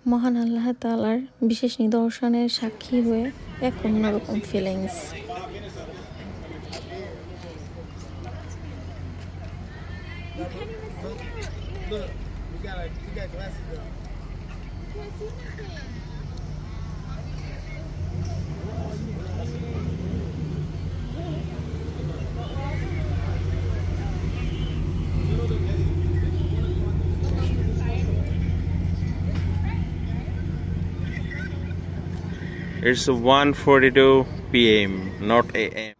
মহান আল্লাহ তাআলার বিশেষ নিদর্শনের সাক্ষী হয়ে এক অন্যরকম feelings. It's 1:42 p.m. not a.m.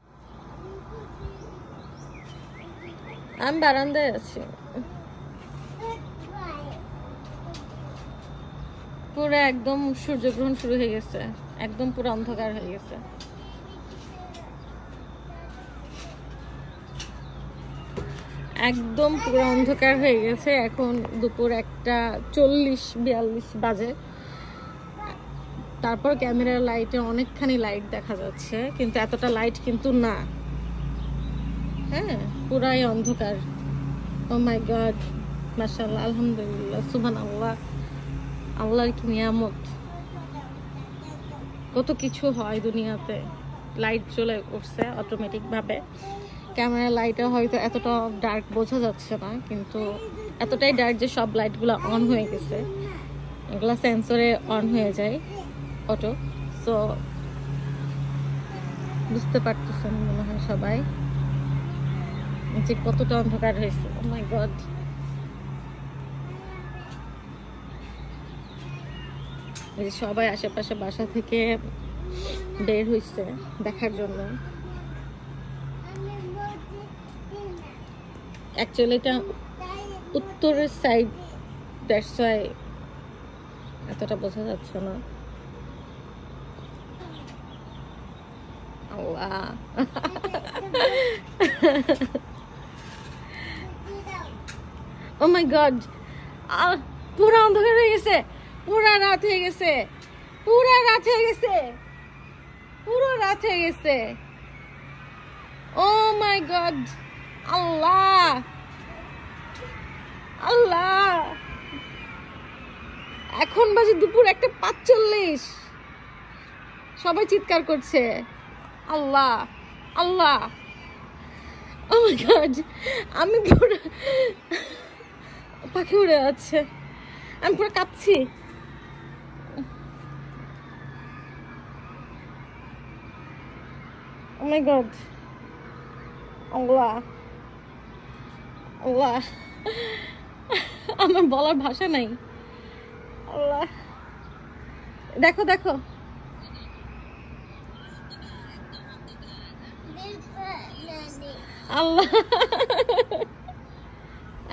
আমি বারান্দায় আছি। পুরো একদম সূর্যগ্রহণ শুরু হয়ে গেছে, একদম পুরো অন্ধকার হয়ে গেছে। একদম পুরো অন্ধকার হয়ে গেছে। এখন দুপুর 1:40-42 বাজে। তারপর ক্যামেরার লাইটে অনেকখানি লাইট দেখা যাচ্ছে, কিন্তু এতটা লাইট কিন্তু না। হ্যাঁ, পুরাই অন্ধকার। ও মাই গড, মাশাআল্লাহ, আলহামদুলিল্লাহ, সুবহানাল্লাহ। আল্লাহর কি নিয়ামত, কত কিছু হয় দুনিয়াতে। লাইট চলে উঠছে অটোমেটিক ভাবে। ক্যামেরার লাইটে হয়তো এতটা ডার্ক বোঝা যাচ্ছে না, কিন্তু এতটাই ডার্ক যে সব লাইটগুলো অন হয়ে গেছে। এগুলা সেন্সরে অন হয়ে যায় অটো। সো বুঝতে পারতেছেন মনে হয় সবাই যে কতটা অন্ধকার হয়েছে। ও মাই গড, সবাই আশেপাশে বাসা থেকে বের হয়েছে দেখার জন্য। অ্যাকচুয়ালি এটা উত্তরের সাইড, দ্যাটস ওয়াই এতটা বোঝা যাচ্ছে না। আল্লাহ, ও মাই গড, পুরো অন্ধকার হয়ে গেছে, পুরা রাত হয়ে গেছে, পুরা রাত হয়ে গেছে, পুরো রাত হয়ে গেছে। ও মাই গড, আল্লাহ আল্লাহ, এখন বাজে দুপুর 1:45। সবাই চিৎকার করছে আল্লাহ আল্লাহ। ও মাই গড, আমি পুরো পাখি উড়ে যাচ্ছে, আমি পুরো কাঁপছি। ও মাই গড, আল্লাহ আল্লাহ, আমার বলার ভাষা নাই। আল্লাহ, দেখো দেখো, আল্লাহ,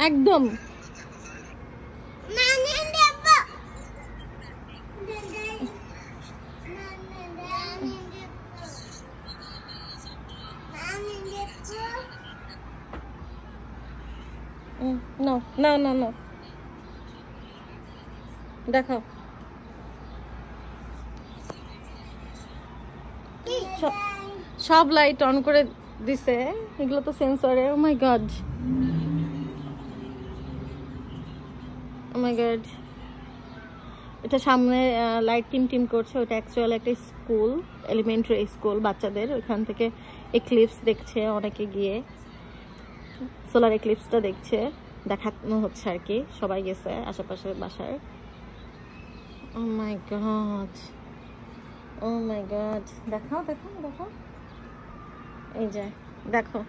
একদম no no no no, দেখো সব লাইট অন করে দিছে, এগুলো তো সেন্সরে। ও মাই গড, ও মাই গড, এটা সামনে লাইট টিম টিম করছে। ওটা অ্যাকচুয়ালি একটা স্কুল, এলিমেন্টারি স্কুল বাচ্চাদের। ওইখান থেকে এক্লিপস দেখছে অনেকে গিয়ে, সোলার এক্লিপসটা দেখছে, দেখানো হচ্ছে আর কি। সবাই গেছে আশেপাশে বাসায়। ও মাই গড, ও মাই গড, দেখাও দেখো দেখো, এই যে দেখো।